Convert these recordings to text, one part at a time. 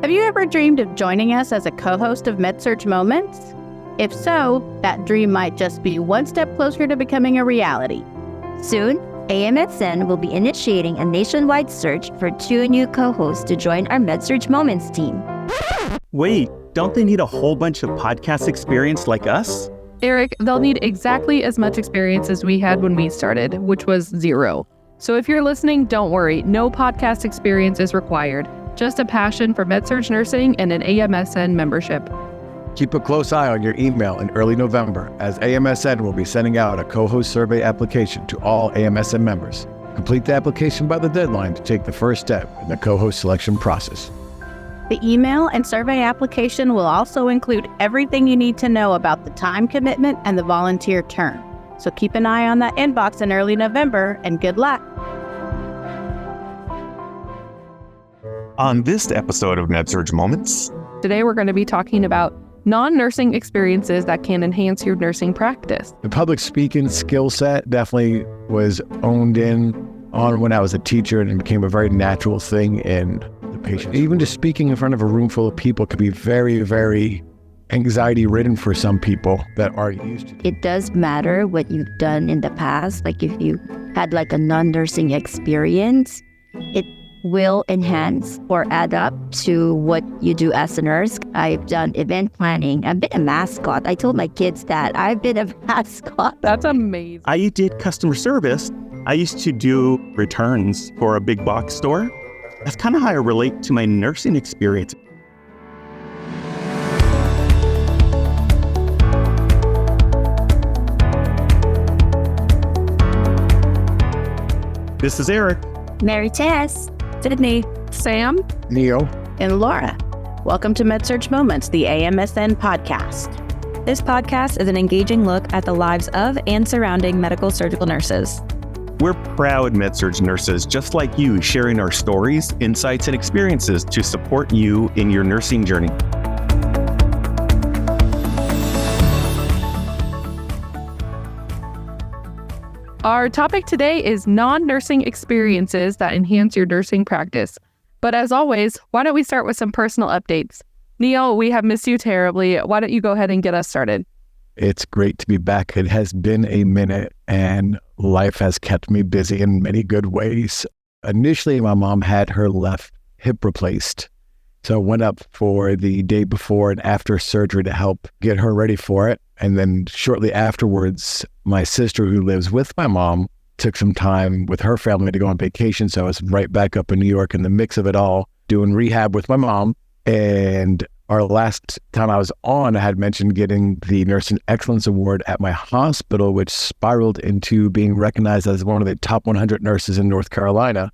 Have you ever dreamed of joining us as a co-host of Med-Surg Moments? If so, that dream might just be one step closer to becoming a reality. Soon, AMSN will be initiating a nationwide search for 2 new co-hosts to join our Med-Surg Moments team. Wait, don't they need a whole bunch of podcast experience like us? Eric, they'll need exactly as much experience as we had when we started, which was 0. So if you're listening, don't worry, no podcast experience is required. Just a passion for Med-Surg nursing and an AMSN membership. Keep a close eye on your email in early November, as AMSN will be sending out a co-host survey application to all AMSN members. Complete the application by the deadline to take the first step in the co-host selection process. The email and survey application will also include everything you need to know about the time commitment and the volunteer term. So keep an eye on that inbox in early November, and good luck. On this episode of Med-Surg Moments, Today we're going to be talking about non-nursing experiences that can enhance your nursing practice. The public speaking skill set definitely was honed in on when I was a teacher, and it became a very natural thing in the patient. Even just speaking in front of a room full of people could be very, very anxiety-ridden for some people that are used to it. It does matter what you've done in the past. Like if you had like a non-nursing experience, it will enhance or add up to what you do as a nurse. I've done event planning. I've been a mascot. I told my kids that I've been a mascot. That's amazing. I did customer service. I used to do returns for a big box store. That's kind of how I relate to my nursing experience. This is Eric. Maritess. Sydney, Sam? Neo, and Laura. Welcome to Med-Surg Moments, the AMSN podcast. This podcast is an engaging look at the lives of and surrounding medical surgical nurses. We're proud Med-Surg nurses just like you, sharing our stories, insights, and experiences to support you in your nursing journey. Our topic today is non-nursing experiences that enhance your nursing practice. But as always, why don't we start with some personal updates? Neil, we have missed you terribly. Why don't you go ahead and get us started? it's great to be back. It has been a minute, and life has kept me busy in many good ways. Initially, my mom had her left hip replaced. So I went up for the day before and after surgery to help get her ready for it. And then shortly afterwards, my sister, who lives with my mom, took some time with her family to go on vacation. So I was right back up in New York in the mix of it all, doing rehab with my mom. And our last time I was on, I had mentioned getting the Nursing Excellence Award at my hospital, which spiraled into being recognized as one of the top 100 nurses in North Carolina.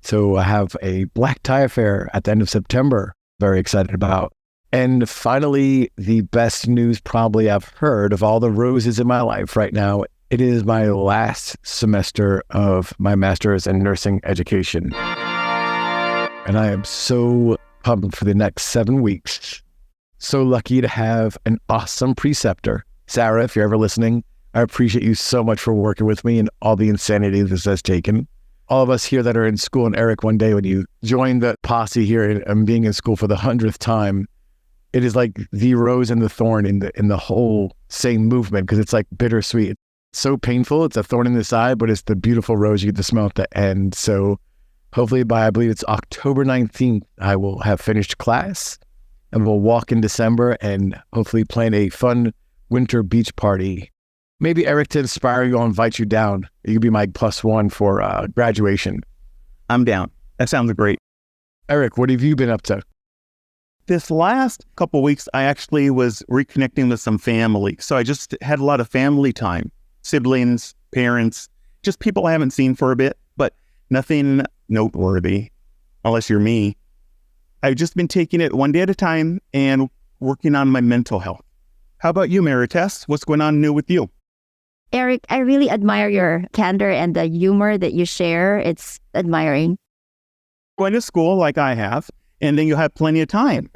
So I have a black tie affair at the end of September, very excited about. And finally, the best news probably I've heard of all the roses in my life right now. It is my last semester of my master's in nursing education. And I am so pumped for the next 7 weeks. So lucky to have an awesome preceptor. Sarah, if you're ever listening, I appreciate you so much for working with me and all the insanity this has taken. All of us here that are in school, and Eric, one day when you join the posse here and being in school for the 100th time, it is like the rose and the thorn in the whole same movement, because it's like bittersweet. It's so painful. It's a thorn in the side, but it's the beautiful rose you get to smell at the end. So hopefully by, I believe it's October 19th, I will have finished class and we'll walk in December and hopefully plan a fun winter beach party. Maybe Eric, to inspire you, I'll invite you down. You could be my +1 for graduation. I'm down. That sounds great. Eric, what have you been up to? This last couple weeks, I actually was reconnecting with some family. So I just had a lot of family time, siblings, parents, just people I haven't seen for a bit, but nothing noteworthy, unless you're me. I've just been taking it one day at a time and working on my mental health. How about you, Maritess? What's going on new with you? Eric, I really admire your candor and the humor that you share. It's admiring. Going to school like I have, and then you'll have plenty of time.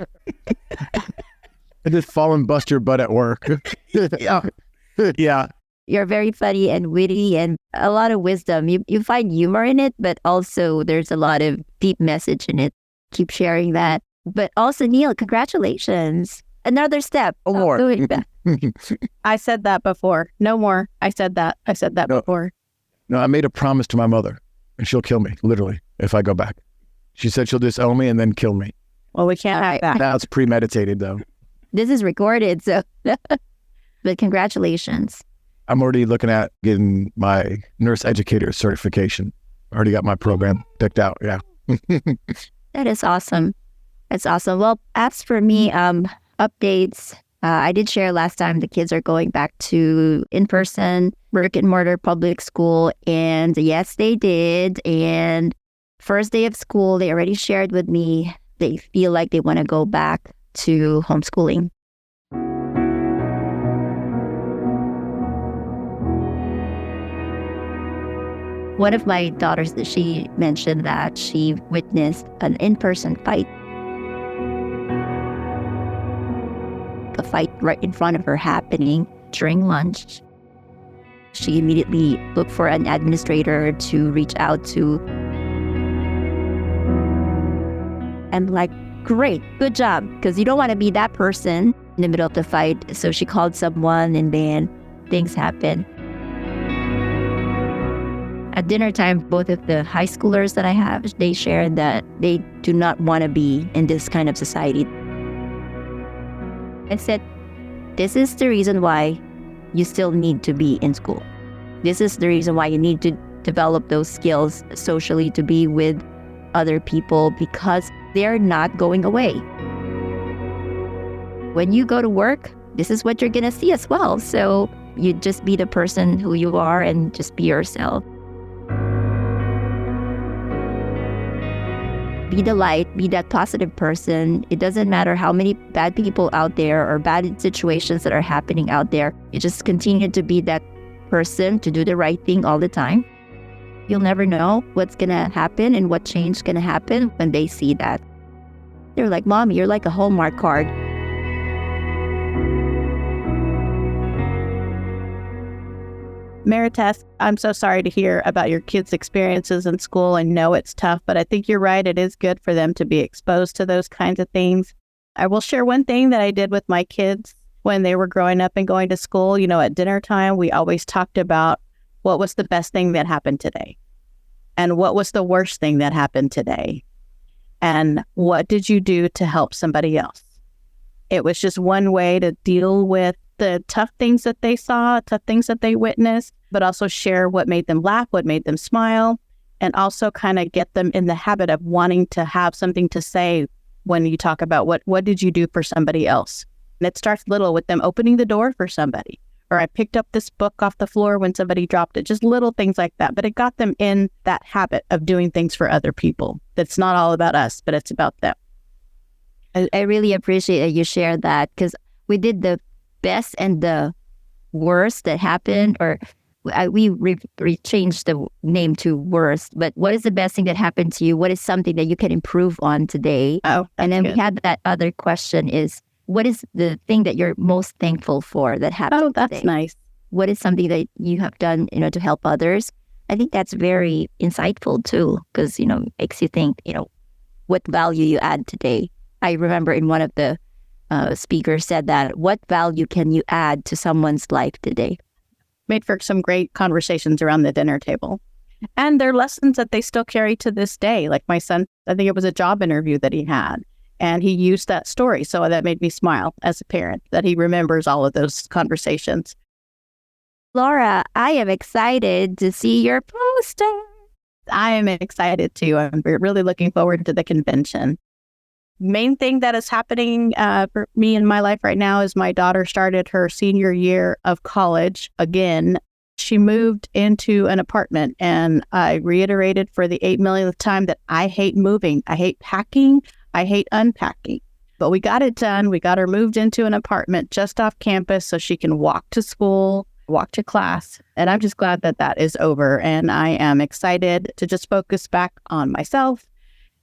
I just fall and bust your butt at work. Yeah. Yeah. You're very funny and witty and a lot of wisdom. You find humor in it, but also there's a lot of deep message in it. Keep sharing that. But also, Neil, congratulations. Another step. No more. Going back. I said that before. No more. I said that No. before. No, I made a promise to my mother, and she'll kill me, literally, if I go back. She said she'll disown me and then kill me. Well, we can't have that. Now it's premeditated, though. This is recorded, so. But congratulations. I'm already looking at getting my nurse educator certification. I already got my program picked out, yeah. That is awesome. That's awesome. Well, as for me, updates, I did share last time the kids are going back to in-person brick and mortar public school. And yes, they did. And first day of school, they already shared with me they feel like they want to go back to homeschooling. One of my daughters, she mentioned that she witnessed an in-person fight. A fight right in front of her happening during lunch. She immediately looked for an administrator to reach out to. I'm like, great, good job, because you don't want to be that person in the middle of the fight. So she called someone and then things happened. At dinner time, both of the high schoolers that I have, they shared that they do not want to be in this kind of society. I said, this is the reason why you still need to be in school. This is the reason why you need to develop those skills socially to be with other people, because they're not going away. When you go to work, this is what you're going to see as well. So you just be the person who you are and just be yourself. Be the light, be that positive person. It doesn't matter how many bad people out there or bad situations that are happening out there. You just continue to be that person to do the right thing all the time. You'll never know what's going to happen and what change is going to happen when they see that. They're like, Mommy, you're like a Hallmark card. Maritess, I'm so sorry to hear about your kids' experiences in school. I know it's tough, but I think you're right. It is good for them to be exposed to those kinds of things. I will share one thing that I did with my kids when they were growing up and going to school. You know, at dinner time, we always talked about what was the best thing that happened today and what was the worst thing that happened today and what did you do to help somebody else. It was just one way to deal with the tough things that they saw, tough things that they witnessed, but also share what made them laugh, what made them smile, and also kind of get them in the habit of wanting to have something to say when you talk about what did you do for somebody else. And it starts little with them opening the door for somebody. Or I picked up this book off the floor when somebody dropped it, just little things like that. But it got them in that habit of doing things for other people. That's not all about us, but it's about them. I really appreciate that you shared that, because we did the best and the worst that happened, or we changed the name to worst. But what is the best thing that happened to you? What is something that you can improve on today? Oh, and then good. we had that other question is, what is the thing that you're most thankful for that happened Oh, that's today? nice. What is something that you have done, to help others? I think that's very insightful too, because, makes you think, what value you add today. I remember in one of the speakers said that, what value can you add to someone's life today? Made for some great conversations around the dinner table. And they're lessons that they still carry to this day. Like my son, I think it was a job interview that he had, and he used that story. So that made me smile as a parent, that he remembers all of those conversations. Laura, I am excited to see your poster. I am excited too. I'm really looking forward to the convention. Main thing that is happening for me in my life right now is my daughter started her senior year of college again. She moved into an apartment, and I reiterated for the 8 millionth time that I hate moving. I hate packing. I hate unpacking. But we got it done. We got her moved into an apartment just off campus so she can walk to school, walk to class. And I'm just glad that that is over. And I am excited to just focus back on myself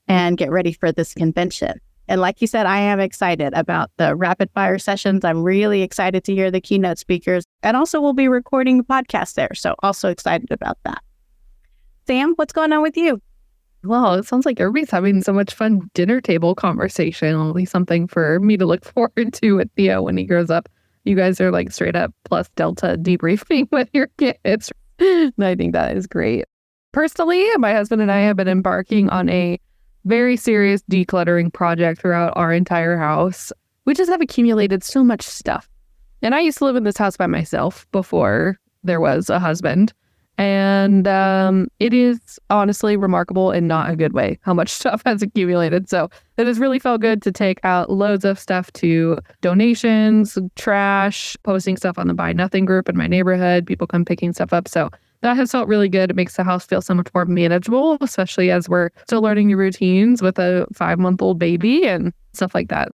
and get ready for this convention. And like you said, I am excited about the rapid fire sessions. I'm really excited to hear the keynote speakers. And also we'll be recording a podcast there. So also excited about that. Sam, what's going on with you? Well, it sounds like everybody's having so much fun dinner table conversation. It'll be something for me to look forward to with Theo when he grows up. You guys are like straight up plus delta debriefing with your kids. And I think that is great. Personally, my husband and I have been embarking on a very serious decluttering project throughout our entire house. We just have accumulated so much stuff. And I used to live in this house by myself before there was a husband. And it is honestly remarkable in not a good way how much stuff has accumulated. So it has really felt good to take out loads of stuff to donations, trash, posting stuff on the Buy Nothing group in my neighborhood. People come picking stuff up. So that has felt really good. It makes the house feel so much more manageable, especially as we're still learning new routines with a 5-month-old baby and stuff like that.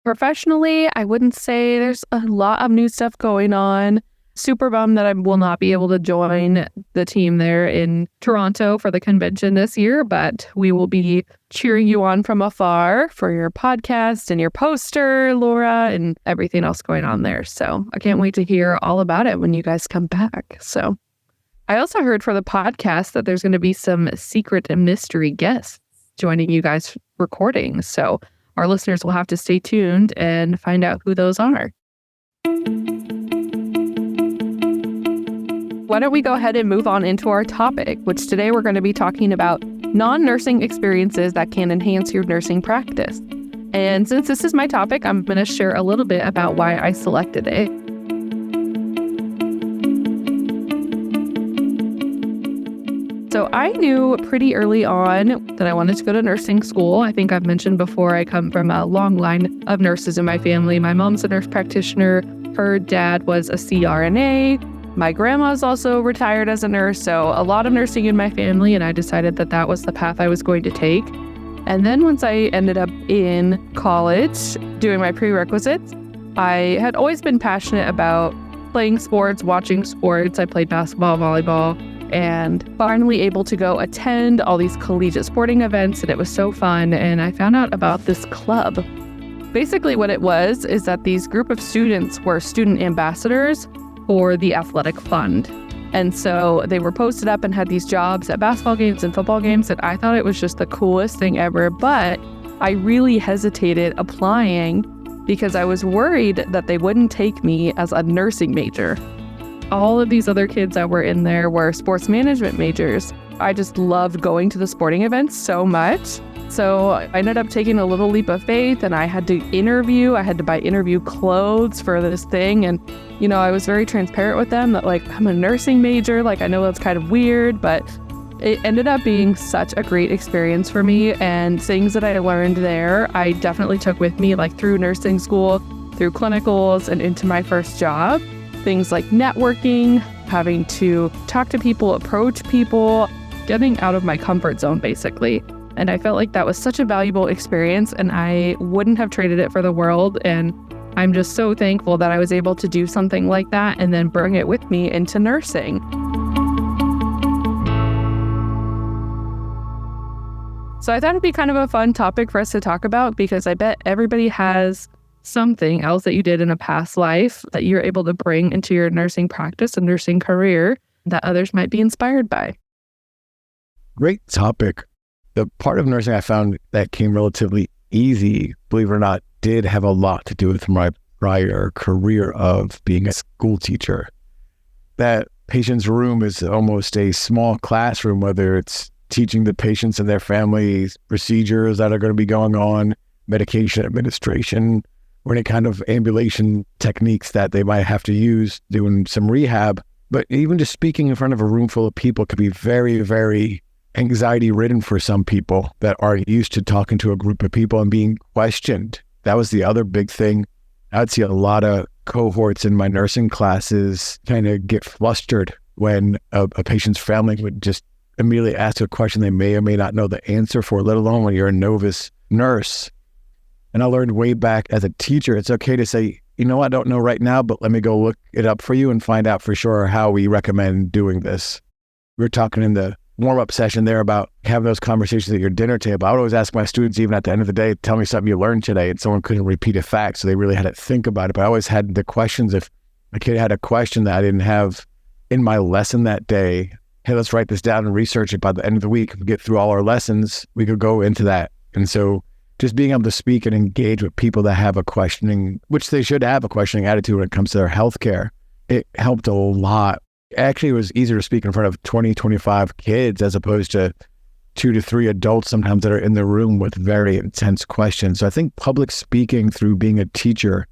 Professionally, I wouldn't say there's a lot of new stuff going on. Super bummed that I will not be able to join the team there in Toronto for the convention this year, but we will be cheering you on from afar for your podcast and your poster, Laura, and everything else going on there. So I can't wait to hear all about it when you guys come back. So I also heard for the podcast that there's going to be some secret and mystery guests joining you guys recording. So our listeners will have to stay tuned and find out who those are. Why don't we go ahead and move on into our topic, which today we're going to be talking about non-nursing experiences that can enhance your nursing practice. And since this is my topic, I'm going to share a little bit about why I selected it. So I knew pretty early on that I wanted to go to nursing school. I think I've mentioned before, I come from a long line of nurses in my family. My mom's a nurse practitioner. Her dad was a CRNA. My grandma's also retired as a nurse, so a lot of nursing in my family, and I decided that that was the path I was going to take. And then once I ended up in college doing my prerequisites, I had always been passionate about playing sports, watching sports. I played basketball, volleyball, and finally able to go attend all these collegiate sporting events, and it was so fun. And I found out about this club. Basically what it was is that these group of students were student ambassadors for the athletic fund. And so they were posted up and had these jobs at basketball games and football games, and I thought it was just the coolest thing ever. But I really hesitated applying because I was worried that they wouldn't take me as a nursing major. All of these other kids that were in there were sports management majors. I just loved going to the sporting events so much. So I ended up taking a little leap of faith, and I had to interview. I had to buy interview clothes for this thing. And, you know, I was very transparent with them that, like, I'm a nursing major. Like, I know that's kind of weird, but it ended up being such a great experience for me. And things that I learned there, I definitely took with me, like, through nursing school, through clinicals, and into my first job. Things like networking, having to talk to people, approach people, getting out of my comfort zone, basically. And I felt like that was such a valuable experience, and I wouldn't have traded it for the world. And I'm just so thankful that I was able to do something like that and then bring it with me into nursing. So I thought it'd be kind of a fun topic for us to talk about, because I bet everybody has something else that you did in a past life that you're able to bring into your nursing practice and nursing career that others might be inspired by. Great topic. The part of nursing I found that came relatively easy, believe it or not, did have a lot to do with my prior career of being a school teacher. That patient's room is almost a small classroom, whether it's teaching the patients and their families procedures that are going to be going on, medication administration, or any kind of ambulation techniques that they might have to use, doing some rehab. But even just speaking in front of a room full of people could be very, very anxiety-ridden for some people that aren't used to talking to a group of people and being questioned. That was the other big thing. I'd see a lot of cohorts in my nursing classes kind of get flustered when a patient's family would just immediately ask a question they may or may not know the answer for, let alone when you're a novice nurse. And I learned way back as a teacher, it's okay to say, you know, I don't know right now, but let me go look it up for you and find out for sure how we recommend doing this. We were talking in the warm-up session there about having those conversations at your dinner table. I would always ask my students, even at the end of the day, tell me something you learned today, and someone couldn't repeat a fact, so they really had to think about it. But I always had the questions. If a kid had a question that I didn't have in my lesson that day, hey, let's write this down and research it by the end of the week, get through all our lessons, we could go into that. And so just being able to speak and engage with people that have a questioning, which they should have a questioning attitude when it comes to their healthcare, it helped a lot. Actually, it was easier to speak in front of 20, 25 kids as opposed to 2 to 3 adults sometimes that are in the room with very intense questions. So I think public speaking through being a teacher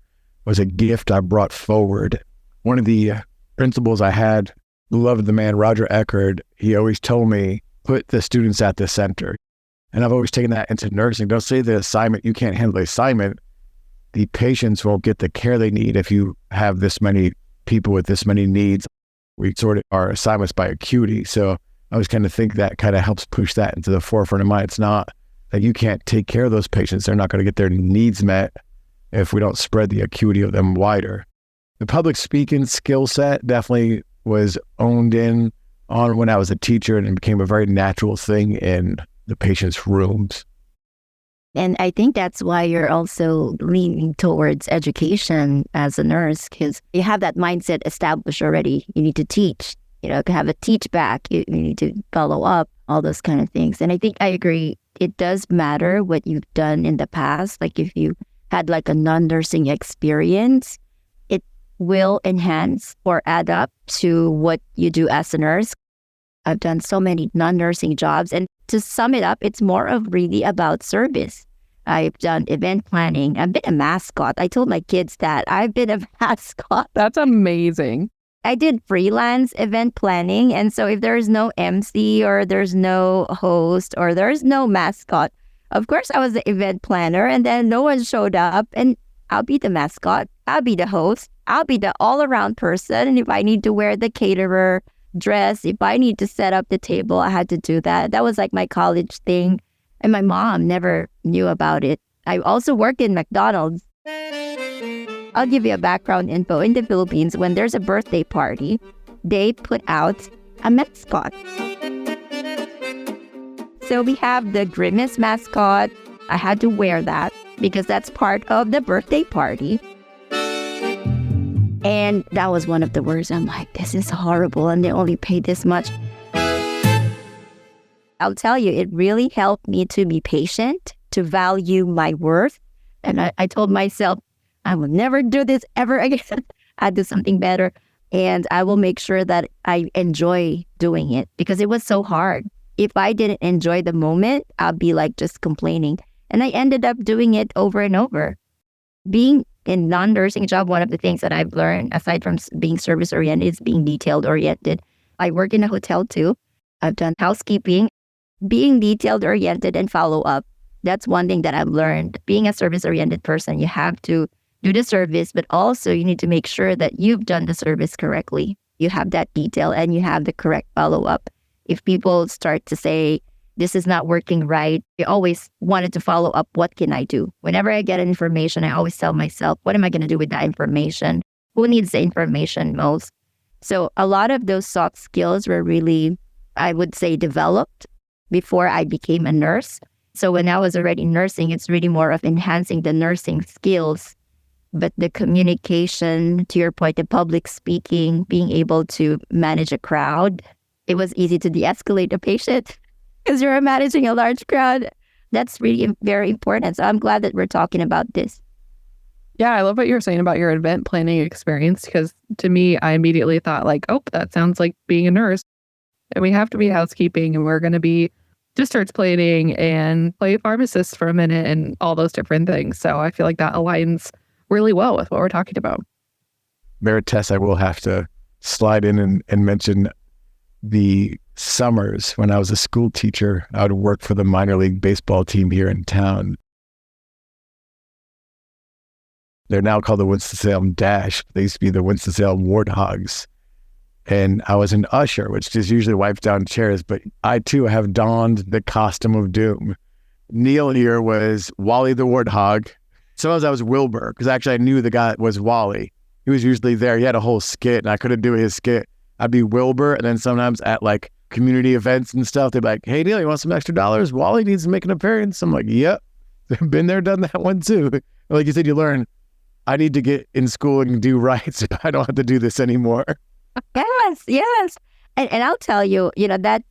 was a gift I brought forward. One of the principals I had, loved the man, Roger Eckerd, he always told me, put the students at the center. And I've always taken that into nursing. Don't say the assignment, you can't handle the assignment. The patients won't get the care they need if you have this many people with this many needs. We sort of our assignments by acuity. So I always kind of think that kind of helps push that into the forefront of mind. It's not that you can't take care of those patients. They're not going to get their needs met if we don't spread the acuity of them wider. The public speaking skill set definitely was honed in on when I was a teacher, and it became a very natural thing in the patient's rooms. And I think that's why you're also leaning towards education as a nurse, because you have that mindset established already. You need to teach, have a teach back. You need to follow up, all those kind of things. And I think I agree. It does matter what you've done in the past. Like if you had like a non-nursing experience, it will enhance or add up to what you do as a nurse. I've done so many non-nursing jobs. And to sum it up, it's more of really about service. I've done event planning. I've been a mascot. I told my kids that I've been a mascot. That's amazing. I did freelance event planning. And so if there's no MC or there's no host or there's no mascot, of course I was the event planner, and then no one showed up, and I'll be the mascot. I'll be the host. I'll be the all-around person. And if I need to wear the caterer dress, if I need to set up the table, I had to do that. That was like my college thing. And my mom never knew about it. I also worked in McDonald's. I'll give you a background info. In the Philippines, when there's a birthday party, they put out a mascot. So we have the Grimace mascot. I had to wear that because that's part of the birthday party. And that was one of the words. I'm like, this is horrible, and they only pay this much. I'll tell you, it really helped me to be patient, to value my worth. And I told myself, I will never do this ever again. I'll do something better. And I will make sure that I enjoy doing it because it was so hard. If I didn't enjoy the moment, I'll be like just complaining. And I ended up doing it over and over. Being in non-nursing job, one of the things that I've learned, aside from being service-oriented, is being detailed-oriented. I work in a hotel too. I've done housekeeping. Being detailed-oriented and follow-up, that's one thing that I've learned. Being a service-oriented person, you have to do the service, but also you need to make sure that you've done the service correctly. You have that detail and you have the correct follow-up. If people start to say, this is not working right, I always wanted to follow up, what can I do? Whenever I get information, I always tell myself, what am I going to do with that information? Who needs the information most? So a lot of those soft skills were really, I would say, developed before I became a nurse. So when I was already nursing, it's really more of enhancing the nursing skills. But the communication, to your point, the public speaking, being able to manage a crowd, it was easy to de-escalate a patient because you're managing a large crowd. That's really very important. So I'm glad that we're talking about this. Yeah, I love what you're saying about your event planning experience, because to me, I immediately thought like, oh, that sounds like being a nurse. And we have to be housekeeping, and we're going to be discharge planning and play pharmacist for a minute and all those different things. So I feel like that aligns really well with what we're talking about. Maritess, I will have to slide in and mention the summers when I was a school teacher. I would work for the minor league baseball team here in town. They're now called the Winston-Salem Dash. They used to be the Winston-Salem Warthogs. And I was an usher, which just usually wipes down chairs, but I too have donned the costume of doom. Neil here was Wally the Warthog. Sometimes I was Wilbur, because actually I knew the guy was Wally. He was usually there. He had a whole skit, and I couldn't do his skit. I'd be Wilbur, and then sometimes at like community events and stuff, they'd be like, hey, Neil, you want some extra dollars? Wally needs to make an appearance. I'm like, yep, been there, done that one too. Like you said, you learn, I need to get in school and do right, so I don't have to do this anymore. Yes. And I'll tell you, that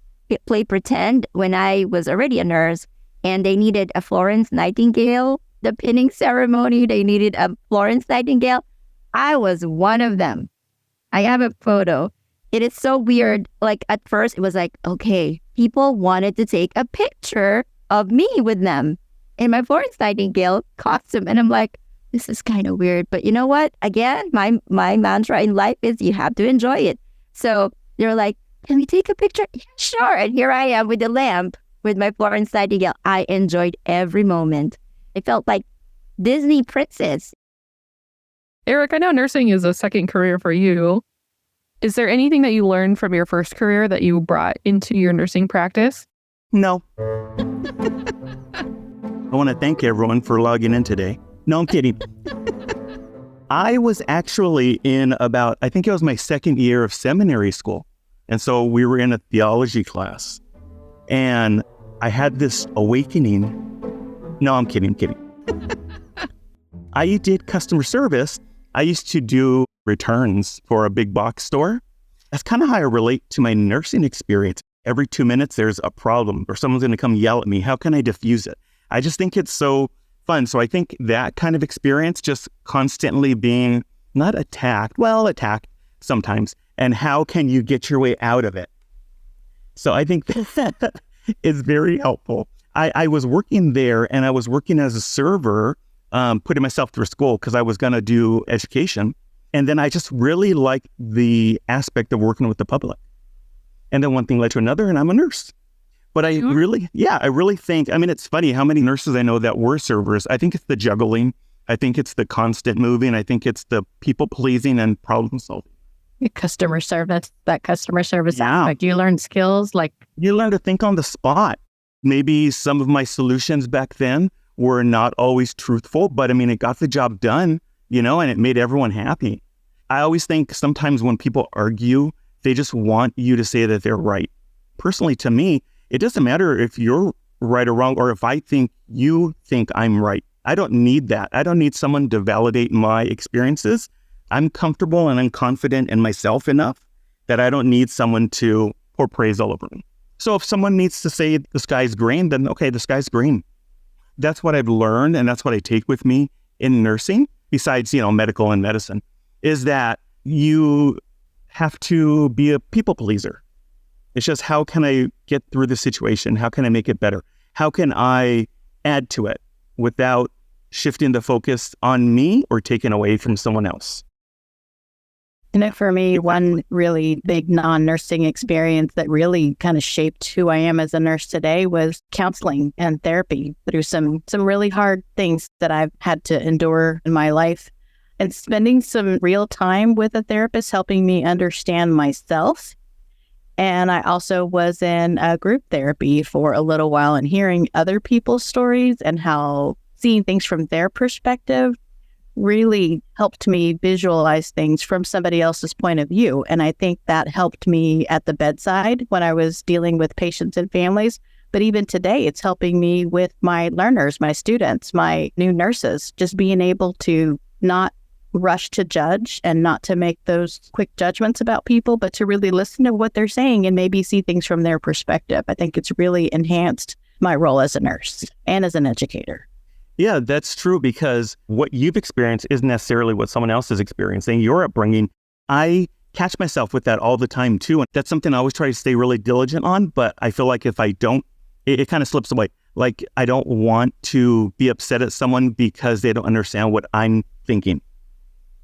play pretend when I was already a nurse and they needed a Florence Nightingale, the pinning ceremony, they needed a Florence Nightingale. I was one of them. I have a photo. It is so weird. Like at first it was like, okay, people wanted to take a picture of me with them in my Florence Nightingale costume. And I'm like, this is kind of weird. But you know what? Again, my mantra in life is you have to enjoy it. So they're like, can we take a picture? Yeah, sure. And here I am with the lamp with my Florence Nightingale. I enjoyed every moment. I felt like Disney princess. Eric, I know nursing is a second career for you. Is there anything that you learned from your first career that you brought into your nursing practice? No. I want to thank everyone for logging in today. No, I'm kidding. I was actually I think it was my second year of seminary school. And so we were in a theology class. And I had this awakening. No, I'm kidding. I did customer service. I used to do returns for a big box store. That's kind of how I relate to my nursing experience. Every 2 minutes, there's a problem or someone's going to come yell at me. How can I diffuse it? I just think it's so fun. So I think that kind of experience, just constantly being not attacked sometimes. And how can you get your way out of it? So I think that is very helpful. I was working there and I was working as a server, putting myself through school because I was going to do education. And then I just really liked the aspect of working with the public. And then one thing led to another and I'm a nurse. But I really think, it's funny how many nurses I know that were servers. I think it's the juggling. I think it's the constant moving. I think it's the people pleasing and problem solving. Customer service aspect. You learn skills like... You learn to think on the spot. Maybe some of my solutions back then were not always truthful, but it got the job done, and it made everyone happy. I always think sometimes when people argue, they just want you to say that they're right. Personally, to me, it doesn't matter if you're right or wrong, or if I think you think I'm right. I don't need that. I don't need someone to validate my experiences. I'm comfortable and I'm confident in myself enough that I don't need someone to pour praise all over me. So if someone needs to say the sky's green, then okay, the sky's green. That's what I've learned, and that's what I take with me in nursing, besides, medical and medicine, is that you have to be a people pleaser. It's just, how can I get through the situation? How can I make it better? How can I add to it without shifting the focus on me or taking away from someone else? For me, one really big non-nursing experience that really kind of shaped who I am as a nurse today was counseling and therapy through some really hard things that I've had to endure in my life. And spending some real time with a therapist helping me understand myself. And I also was in a group therapy for a little while and hearing other people's stories and how seeing things from their perspective really helped me visualize things from somebody else's point of view. And I think that helped me at the bedside when I was dealing with patients and families. But even today, it's helping me with my learners, my students, my new nurses, just being able to not rush to judge and not to make those quick judgments about people, but to really listen to what they're saying and maybe see things from their perspective. I think it's really enhanced my role as a nurse and as an educator. Yeah, that's true, because what you've experienced isn't necessarily what someone else is experiencing. Your upbringing, I catch myself with that all the time too. And that's something I always try to stay really diligent on. But I feel like if I don't, it kind of slips away. Like, I don't want to be upset at someone because they don't understand what I'm thinking.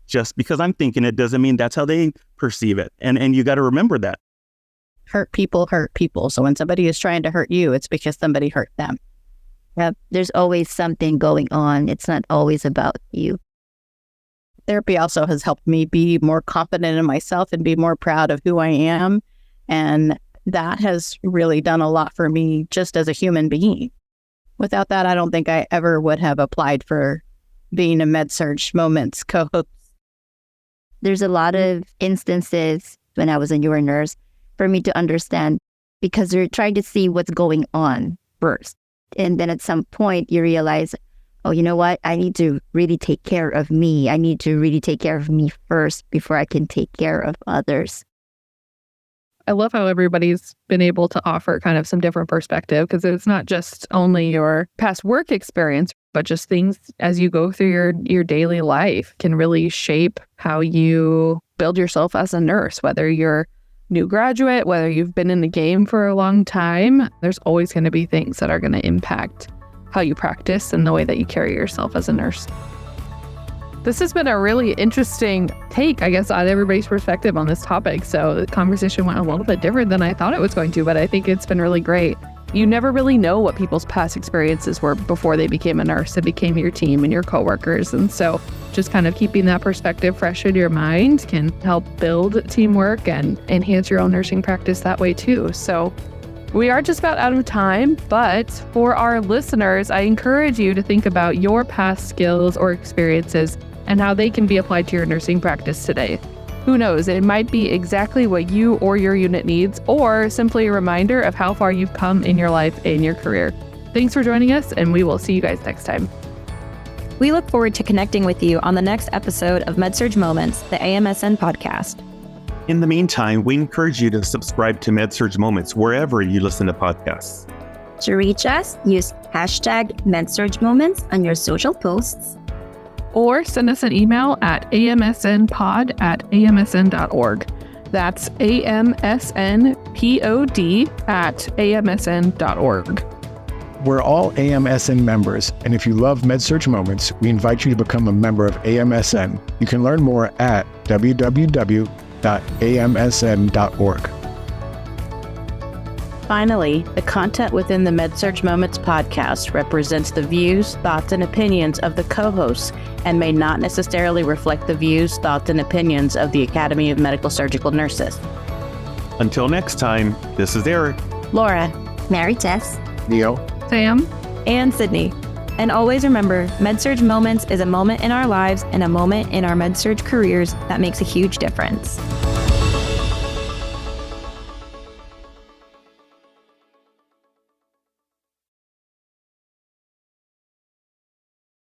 Just because I'm thinking it doesn't mean that's how they perceive it. And you got to remember that. Hurt people hurt people. So when somebody is trying to hurt you, it's because somebody hurt them. Yeah, there's always something going on. It's not always about you. Therapy also has helped me be more confident in myself and be more proud of who I am. And that has really done a lot for me just as a human being. Without that, I don't think I ever would have applied for being a Med-Surg Moments co-host. There's a lot of instances when I was a neuro nurse for me to understand, because you're trying to see what's going on first. And then at some point you realize, oh, you know what? I need to really take care of me. I need to really take care of me first before I can take care of others. I love how everybody's been able to offer kind of some different perspective, because it's not just only your past work experience, but just things as you go through your daily life can really shape how you build yourself as a nurse, whether you're new graduate, whether you've been in the game for a long time. There's always going to be things that are going to impact how you practice and the way that you carry yourself as a nurse. This has been a really interesting take, I guess, on everybody's perspective on this topic. So the conversation went a little bit different than I thought it was going to, but I think it's been really great. You never really know what people's past experiences were before they became a nurse and became your team and your coworkers. And so just kind of keeping that perspective fresh in your mind can help build teamwork and enhance your own nursing practice that way too. So we are just about out of time, but for our listeners, I encourage you to think about your past skills or experiences and how they can be applied to your nursing practice today. Who knows, it might be exactly what you or your unit needs, or simply a reminder of how far you've come in your life and your career. Thanks for joining us, and we will see you guys next time. We look forward to connecting with you on the next episode of Med-Surg Moments, the AMSN podcast. In the meantime, we encourage you to subscribe to Med-Surg Moments wherever you listen to podcasts. To reach us, use hashtag Med-Surg Moments on your social posts. Or send us an email at amsnpod@amsn.org. That's amsnpod@amsn.org. We're all AMSN members, and if you love Med-Surg Moments, we invite you to become a member of AMSN. You can learn more at www.amsn.org. Finally, the content within the Med-Surg Moments podcast represents the views, thoughts, and opinions of the co-hosts and may not necessarily reflect the views, thoughts, and opinions of the Academy of Medical Surgical Nurses. Until next time, this is Eric, Laura, Maritess, Neil, Sam, And Sydney. And always remember, Med-Surg Moments is a moment in our lives and a moment in our Med-Surg careers that makes a huge difference.